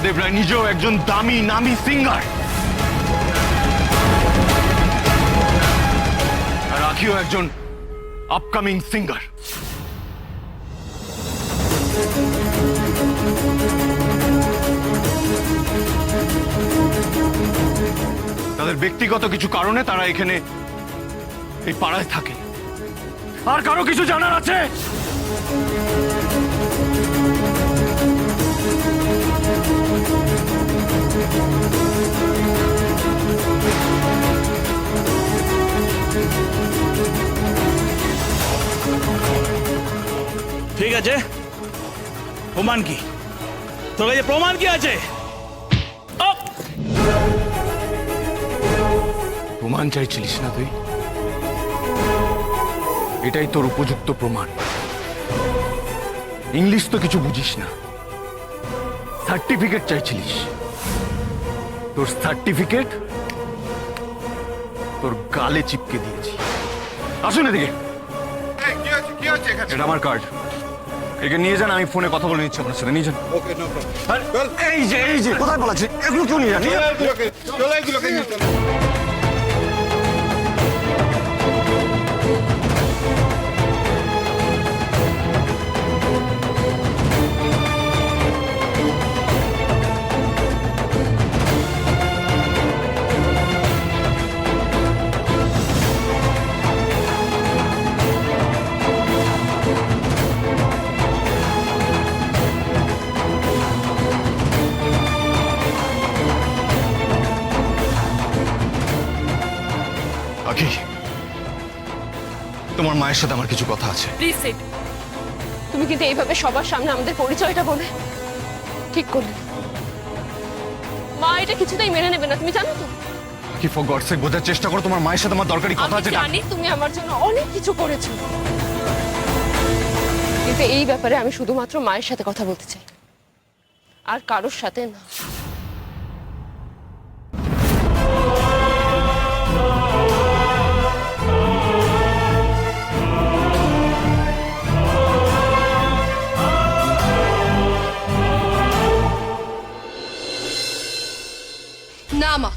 দেব রায় নিজেও একজন দামি নামি সিঙ্গার, আর আখিও একজন আপকামিং সিঙ্গার। তাদের ব্যক্তিগত কিছু কারণে তারা এখানে এই পাড়ায় থাকে। আর কারো কিছু জানার আছে? ঠিক আছে, প্রমাণ কি? তোর কাছে প্রমাণ কি আছে? প্রমাণ চাইছিলিস না তুই? এটাই তোর উপযুক্ত প্রমাণ। ইংলিশ তো কিছু বুঝিস না, সার্টিফিকেট চাইছিলিস। তোর সার্টিফিকেট তোর গালে চিপকে দিয়েছি। আসুন এদিকে। এটা আমার কার্ড, একে নিয়ে যান। আমি ফোনে কথা বলে নিচ্ছি আপনার সাথে, নিয়ে যান। এই যে কোথায় বলাচ্ছে, এগুলো কেউ নিয়ে যান। আখি, তোমার মায়ের সাথে আমার কিছু কথা আছে। Please sit. তুমি কিন্তু এইভাবে সবার সামনে আমাদের পরিচয়টা বলে ঠিক করলে। মা এটা কিছুতেই মেনে নেবে না, তুমি জানো তো। কি ফর গডস সেক বোঝার চেষ্টা করো, তোমার মায়ের সাথে আমার দরকারি কথা আছে। আমি জানি তুমি আমার জন্য অনেক কিছু করেছো, কিন্তু এই ব্যাপারে আমি শুধুমাত্র মায়ের সাথে কথা বলতে চাই, আর কারোর সাথে না। না মা,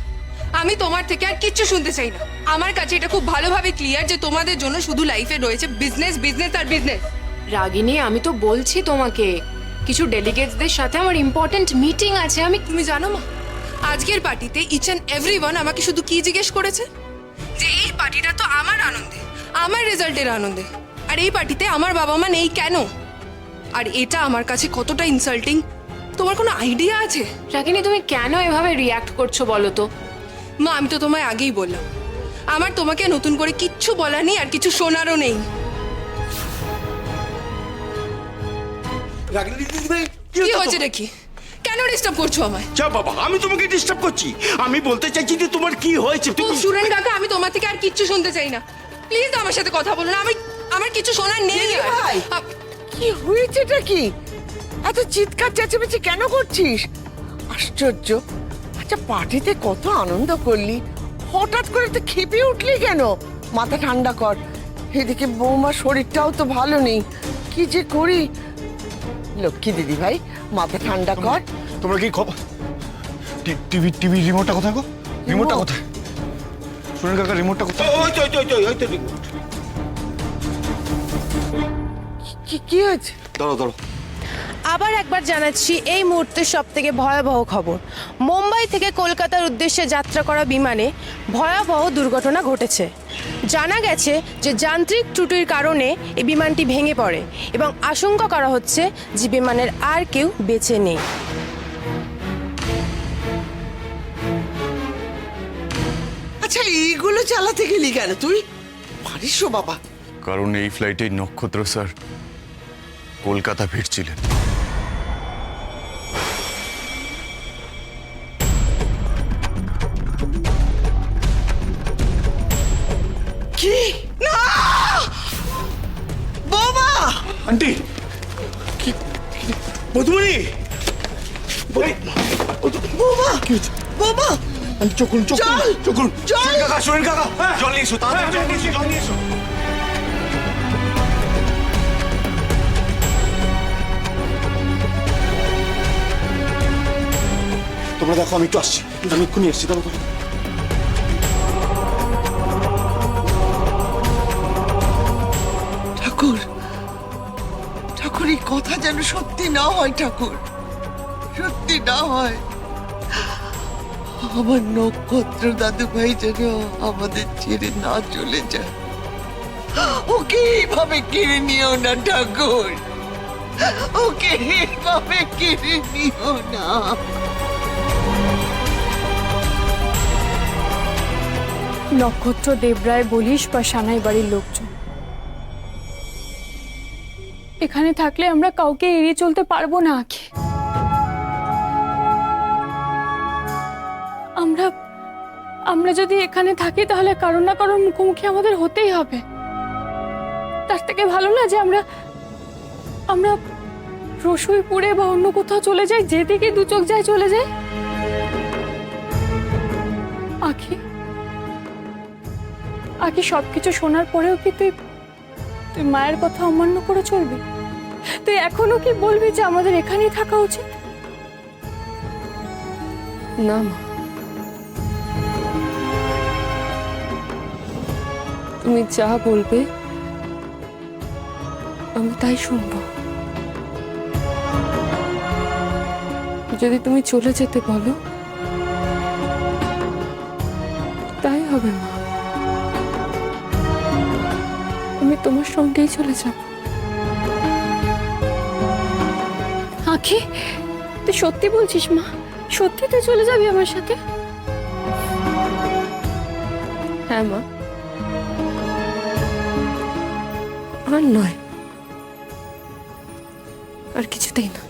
আমি তোমার থেকে আর কিচ্ছু শুনতে চাই না। আমার কাছে এটা খুব ভালোভাবে ক্লিয়ার যে তোমাদের জন্য শুধু লাইফে রয়েছে বিজনেস, বিজনেস আর বিজনেস। রাগিনী, আমি তো বলছি তোমাকে, কিছু ডেলিগেটসদের সাথে আমার ইম্পর্টেন্ট মিটিং আছে। তুমি জানো মা, আজকের পার্টিতে ইচ অ্যান্ড এভরিওয়ান আমাকে শুধু কি জিজ্ঞেস করেছে, যে এই পার্টিটা তো আমার আনন্দে, আমার রেজাল্টের আনন্দে, আর এই পার্টিতে আমার বাবা মা নেই কেন? আর এটা আমার কাছে কতটা ইনসাল্টিং তোমার কোনো আইডিয়া আছে? রাগিনী, তুমি কেন এভাবে রিয়াক্ট করছো বলো তো? মা, আমি তো তোমায় আগেই বললাম, আমার তোমাকে নতুন করে কিচ্ছু বলার নেই আর কিছু শোনারও নেই। কি হয়েছে দেখি? কেন ডিস্টার্ব করছো আমায়? যা বাবা, আমি তোমাকে ডিস্টার্ব করছি? আমি বলতে চাইছি যে তোমার কি হয়েছে। তুমি স্টুডেন্ট কাকা, আমি তোমার থেকে আর কিচ্ছু শুনতে চাই না। প্লিজ আমার সাথে কথা বলুন, আমার কিছু শোনার নেই। ভাই, কি হয়েছেটা কি? এত চিৎকার চেঁচামেচি কেন করছিস? আশ্চর্য। আচ্ছা, পার্টিতে কত আনন্দ করলি, হঠাৎ করে তো খেপে উঠলি কেন? মাথা ঠান্ডা কর। এদিকে বৌমার শরীরটাও তো ভালো নেই, কি যে করি। লক্ষ্মী দিদি ভাই, মাথা ঠান্ডা কর। তোমরা কি খবর? টিভি রিমোটটা কোথায় গো? রিমোটটা কোথায়? শুনেন কাকা, রিমোটটা কোথায়? ওই তো রিমোট। কি হয়েছে? ধরো। আবার একবার জানাচ্ছি, এই মুহূর্তের সবথেকে ভয়াবহ খবর। মুম্বাই থেকে কলকাতার উদ্দেশ্যে যাত্রা করা বিমানে ভয়াবহ দুর্ঘটনা ঘটেছে। জানা গেছে যে যান্ত্রিক ত্রুটির কারণে এই বিমানটি ভেঙে পড়ে এবং আশঙ্কা করা হচ্ছে যে বিমানের আর কেউ বেঁচে নেই। আচ্ছা, এইগুলো চালাতে গেলি কেন তুই? পারিস বাবা? কারণ এই ফ্লাইটে নক্ষত্র স্যার কলকাতা ফিরছিলেন। কি? না বাবা! আন্টি, কি মধুমণি? বাবা! বাবা! চকুন। কাকা, শুনেন কাকা, জল নিয়ে এসো, তাড়াতাড়ি জল নিয়ে এসো। তোমরা দেখো, আমি একটু আসছি, আমি এক্ষুনি এসছি। তাহলে ঠাকুর, ঠাকুর, এই কথা যেন সত্যি না হয় ঠাকুর, সত্যি না হয়। আমার নক্ষত্র দাদু ভাই যেন আমাদের ছেড়ে না চলে যায়। ওকে এইভাবে কিনে নিও না ঠাকুর, ওকে এইভাবে কিনে নিও না। নক্ষত্র, দেবরায়, বলিস বা সানাই বাড়ির লোকজন এখানে থাকলে আমরা কাউকে এড়িয়ে চলতে পারবো না। আখি, আমরা যদি এখানে থাকি তাহলে কারো না কারোর মুখোমুখি আমাদের হতেই হবে। তার থেকে ভালো না যে আমরা রসুইপুরে বা অন্য কোথাও চলে যাই, যেদিকে দু চোখ যায় চলে যাই। আখি, সবকিছু শোনার পরেও কি তুই মায়ের কথা অমান্য করে চলবি? তুই এখনো কি বলবি যে আমাদের এখানেই থাকা উচিত? না মা, তুমি যা বলবে আমি তাই শুনবো। যদি তুমি চলে যেতে বলো তাই হবে মা, আমি তোমার সঙ্গেই চলে যাব। আখি, তুই সত্যি বলছিস মা? সত্যি তুই চলে যাবি আমার সাথে? হ্যাঁ মা, আর নয়, আর কিছুতেই না।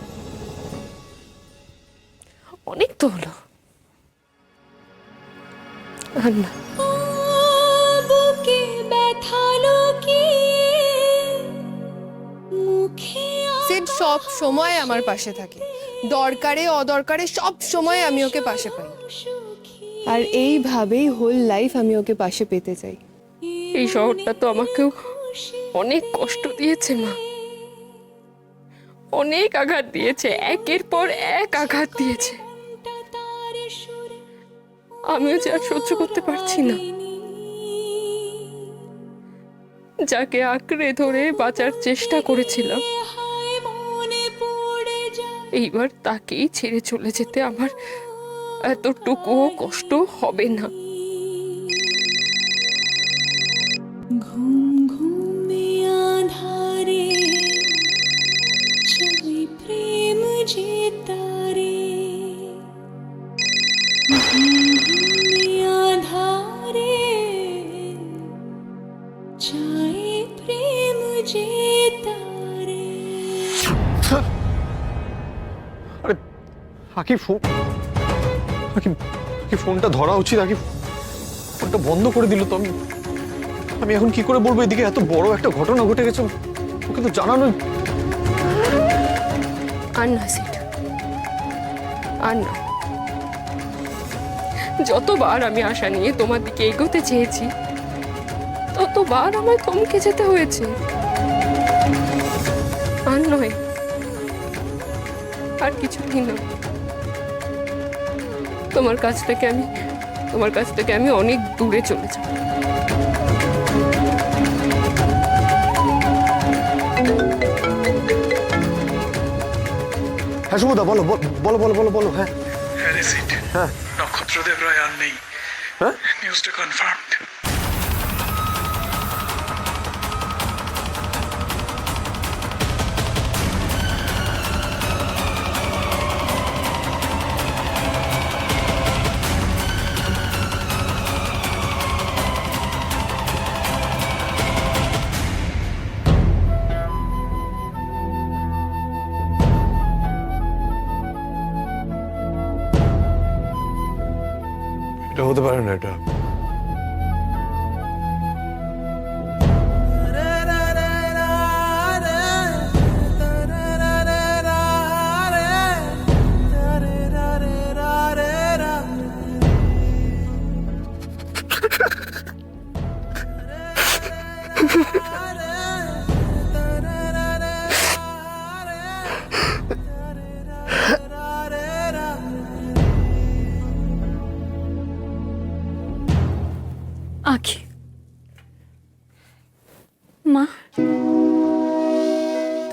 অনেক তো হলো, আর না। সিড সব সময় আমার পাশে থাকে, দরকারে অদরকারে সব সময় আমি ওকে পাশে পাই, আর এইভাবেই হোল লাইফ আমি ওকে পাশে পেতে চাই। এই শহরটা তো আমাকেও অনেক কষ্ট দিয়েছে মা, অনেক আঘাত দিয়েছে, একের পর এক আঘাত দিয়েছে। আমিও যে আর সহ্য করতে পারছি না। যাকে আঁকড়ে ধরে বাঁচার চেষ্টা করেছিলাম, এইবার তাকেই ছেড়ে চলে যেতে আমার এতটুকুও কষ্ট হবে না। আরে আকি, ফোনটা ধরা উচিত। আকি ফোনটা বন্ধ করে দিল তো। আমি এখন কি করে বলবো এদিকে এত বড় একটা ঘটনা ঘটে গেছে, ওকে তো জানানো। আর না সিট, আর না। যতবার আমি আশা নিয়ে তোমার দিকে এগোতে চেয়েছি ততবার আমায় থমকে যেতে হয়েছে। আর নয়, আর কিছুতেই নয়। তোমার কাছ থেকে আমি অনেক দূরে চলে যাব। হ্যাঁ সুমদা, বলো বলো বলো বলো বলো। হ্যাঁ হ্যাঁ, নক্ষত্রদেব রায় আর নেই। হ্যাঁ, নিউজটা কনফার্মড। এটা হতে পারে না। এটা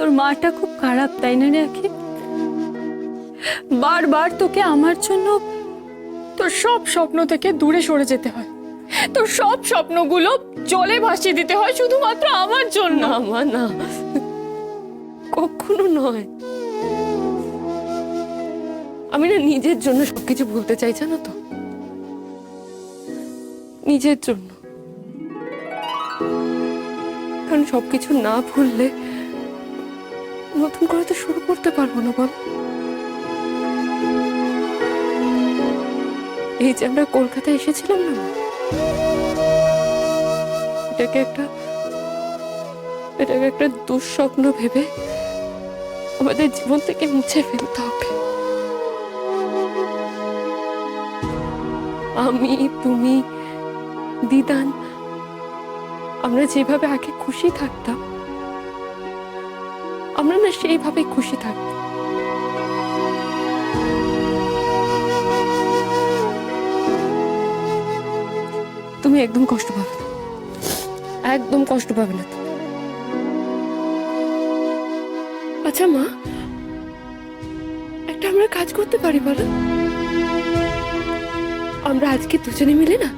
তোর মাটা খুব খারাপ, তাই না রে আখি? বারবার তোকে আমার জন্য তোর সব স্বপ্ন থেকে দূরে সরে যেতে হয়, তোর সব স্বপ্নগুলো জলে ভাসিয়ে দিতে হয় শুধুমাত্র আমার জন্য। না মা, না, কখনো নয়। আমি না নিজের জন্য সবকিছু ভুলতে চাই, জানো তো, নিজের জন্য। কারণ সবকিছু না ভুললে নতুন করে তো শুরু করতে পারবো না, বল। এই যে আমরা কলকাতায় এসেছিলাম না, এটাকে একটা দুঃস্বপ্ন ভেবে আমাদের জীবন থেকে মুছে ফেলতে হবে। আমি, তুমি, দিদান, আমরা যেভাবে আগে খুশি থাকতাম, আমরা না সেইভাবে খুশি থাকতাম। তুমি একদম কষ্ট পাবে না, একদম কষ্ট পাবে না। আচ্ছা মা, একটা আমরা কাজ করতে পারি বলো? আমরা আজকে দুজনে মিলে না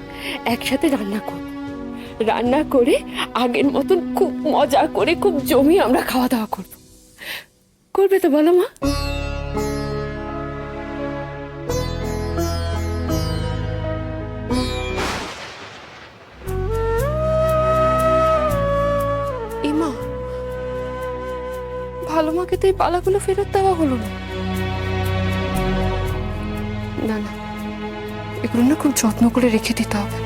একসাথে রান্না করব, রান্না করে আগের মতন খুব মজা করে খুব জমিয়ে আমরা খাওয়া দাওয়া করব। করবে তো বলো মা? মা, ভালো মাকে তো এই পালাগুলো ফেরত দেওয়া হলো না। না না, এগুলো না খুব যত্ন করে রেখে দিতে হবে।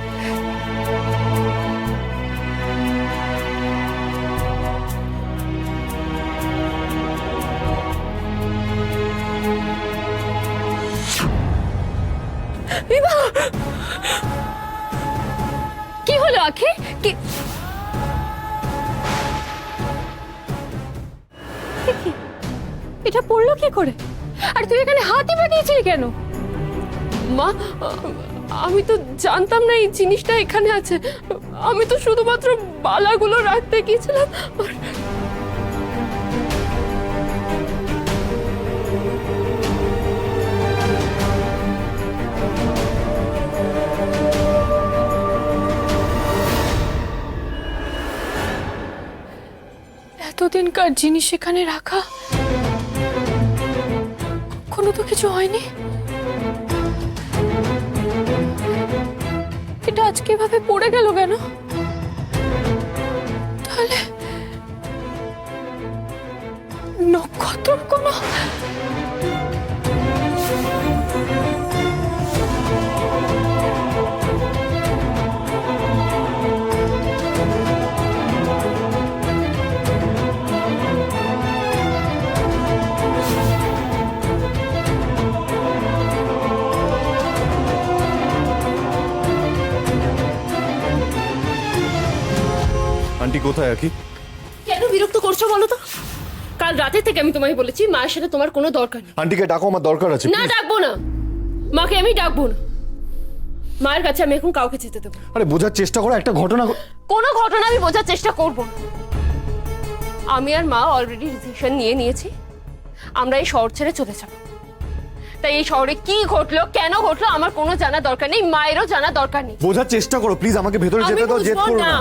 কি হলো আখি? কি এটা পড়লো কি করে? আর তুই এখানে হাতই পাঠিয়েছিলি কেন? মা, আমি তো জানতাম না এই জিনিসটা এখানে আছে। আমি তো শুধুমাত্র বালাগুলো রাখতে গিয়েছিলাম। এতদিনকার জিনিস এখানে রাখা, কোনো তো কিছু হয়নি। এটা আজকে এভাবে পড়ে গেল কেন? তাহলে নক্ষত্র কোনো আন্টি কোথায় আকি? কেন বিরক্ত করছো বলো তো? কাল রাতে থেকে আমি তোমায় বলেছি মায়ের সাথে তোমার কোনো দরকার নেই। আন্টিকে ডাকো, আমার দরকার আছে। না, ডাকবো না, মাকে আমি ডাকবো না। মায়ের কাছে আমি এখন কাউকে যেতে দেবো। আরে বোঝার চেষ্টা করো, একটা ঘটনা। কোনো ঘটনা আমি বোঝার চেষ্টা করব না। আমি আর মা অলরেডি ডিসিশন নিয়ে নিয়েছি, আমরা এই শহর ছেড়ে চলে যাব। তাই এই শহরে কি ঘটলো, কেন ঘটলো, আমার কোনো জানা দরকার নেই, মায়েরও জানা দরকার নেই। বোঝার চেষ্টা করো প্লিজ, আমাকে ভেতরে আমি যেতে দাও, জেদ বুঝবো করো না। না।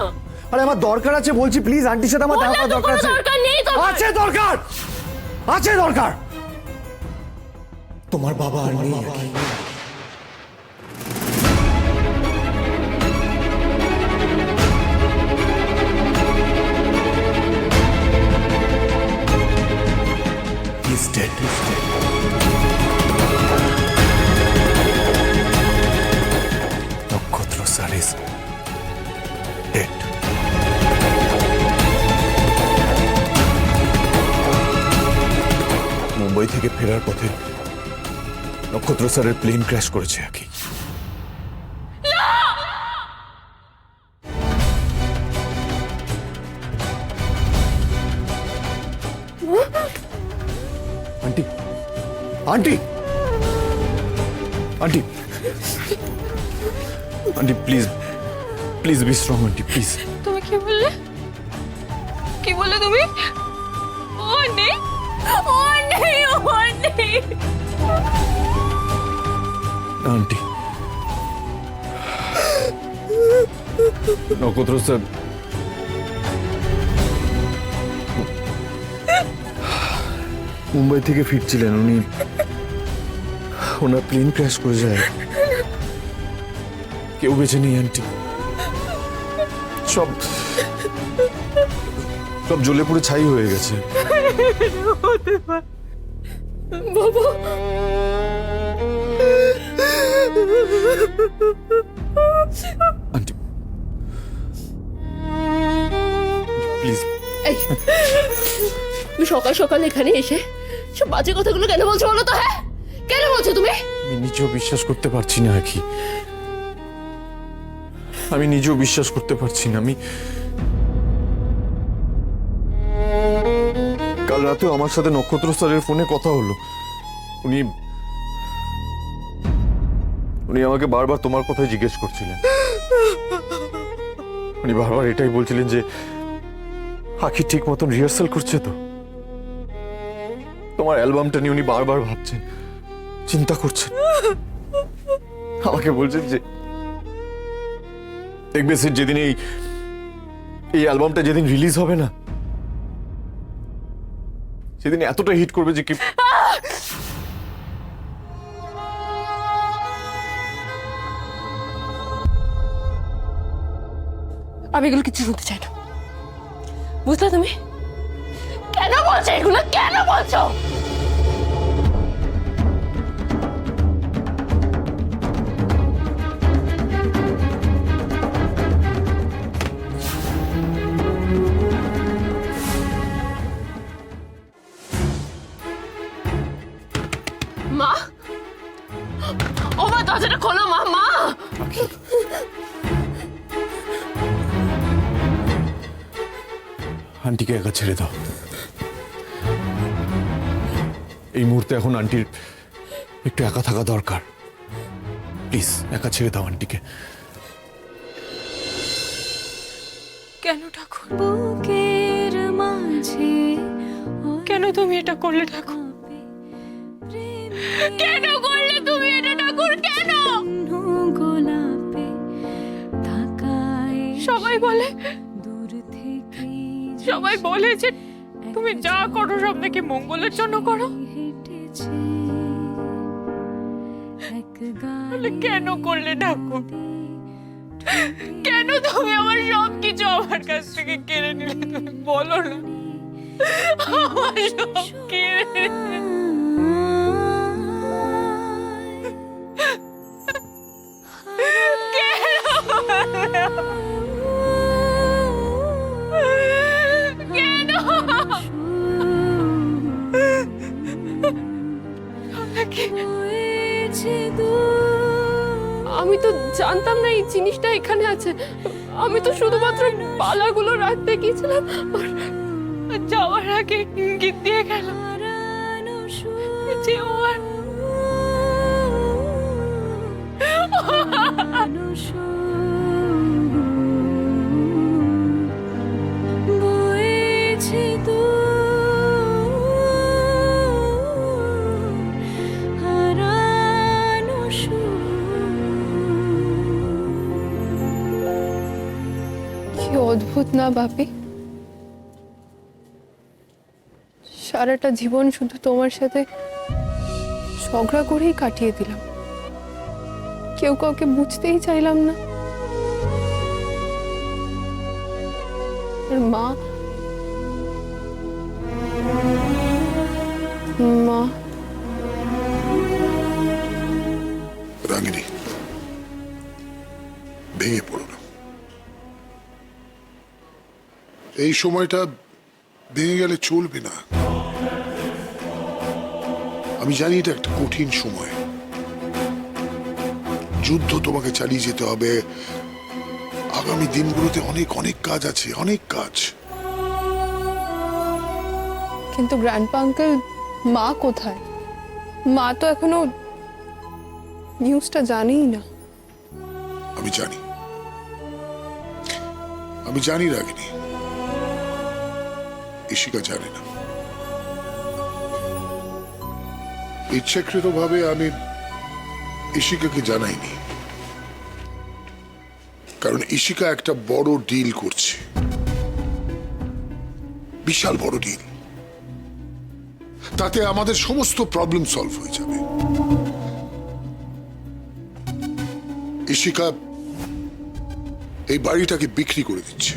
আরে আমার দরকার আছে বলছি, প্লিজ আন্টির সাথে আমার দেখা বললাম তো দরকার কোনো আছে। দরকার নেই তোমার। আছে দরকার, আছে দরকার। তোমার বাবা আর নেই আকি। He's dead. নক্ষত্র স্যার ইজ ডেড। মুম্বাই থেকে ফেরার পথে নক্ষত্র স্যারের প্লেন ক্র্যাশ করেছে আকি। Aunty, aunty, aunty, aunty please, please be strong aunty, please. তুমি কি বললে? কি বললে তুমি? ও নেই, ও নেই, ও নেই। আন্টি, নক্ষত্র স্যার মুম্বাই থেকে ফিরছিলেন, ওনার প্লেন ক্র্যাশ করে যায়। কেউ বেঁচে নেই আন্টি, সব সব জ্বলে পুড়ে ছাই হয়ে গেছে। বাবা, আন্টি প্লিজ, এই তুমি সকাল সকাল এখানে এসে সব বাজে কথাগুলো কেন বলছো বলো তো? হ্যাঁ, কেন বলছো তুমি? আমি নিজেও বিশ্বাস করতে পারছি না আখি, আমি নিজেও বিশ্বাস করতে পারছি না। কাল রাতেও আমার সাথে নক্ষত্র স্যারের ফোনে কথা হলো। উনি উনি আমাকে বারবার তোমার কথাই জিজ্ঞেস করছিলেন। উনি বারবার এটাই বলছিলেন যে আখি ঠিক মতন রিহার্সাল করছে তো। তোমার অ্যালবামটা নিয়ে উনি বারবার ভাবছেন, চিন্তা করছেন। আমাকে বলছেন যে দেখবে স্যার, যেদিন এই অ্যালবামটা যেদিন রিলিজ হবে না, সেদিন এতটা হিট করবে যে কি আমি এগুলো কিছু শুনতে চাই না, বুঝলে তুমি? কেন বলছো এগুলো, কেন বলছো? মা, ও মা, দরজাটা খোলো মা। মা, আন্টিকে একা ছেড়ে দাও। এই মুহূর্তে এখন আন্টির একটু একা থাকা দরকার। প্লিজ একা ছেড়ে দাও আন্টিকে। কেন ঠাকুর? কেন তুমি এটা করলে ঠাকুর? কেন করলে তুমি এটা ঠাকুর? কেন? সবাই বলে যে তুমি যা করো সব নাকি মঙ্গলের জন্য করো। তাহলে কেন করলে ঠাকুর? কেন তুমি আমার সব কিছু আমার কাছ থেকে কেড়ে নিলে? তুমি বলো না, আমার সব কেড়ে আমি তো জানতাম না এই জিনিসটা এখানে আছে। আমি তো শুধুমাত্র বালাগুলো রাখতে গিয়েছিলাম, আর যাওয়ার আগে ইঙ্গিত দিয়ে গেল যে ও আর অদ্ভুত না বাপি? সারাটা জীবন শুধু তোমার সাথে ঝগড়া করেই কাটিয়ে দিলাম, কেউ কাউকে বুঝতেই চাইলাম না। আর মা রাগিনী, ভেঙে পড়ো না। এই সময়টা ভেঙে গেলে চলবে না। আমি জানি এটা একটা কঠিন সময়, যুদ্ধ তোমাকে চালিয়ে যেতে হবে। আগামী দিনগুলোতে অনেক অনেক কাজ আছে, অনেক কাজ। কিন্তু গ্র্যান্ডপা আঙ্কেল, মা কোথায়? মা তো এখনো নিউজটা জানেই না। আমি জানি রাগিনী, ইশিকা জানে না। ইচ্ছাকৃতভাবে আমি ইশিকাকে জানাইনি, কারণ ইশিকা একটা বড় ডিল করছে, বিশাল বড় ডিল। তাতে আমাদের সমস্ত প্রবলেম সলভ হয়ে যাবে। ইশিকা এই বাড়িটাকে বিক্রি করে দিচ্ছে।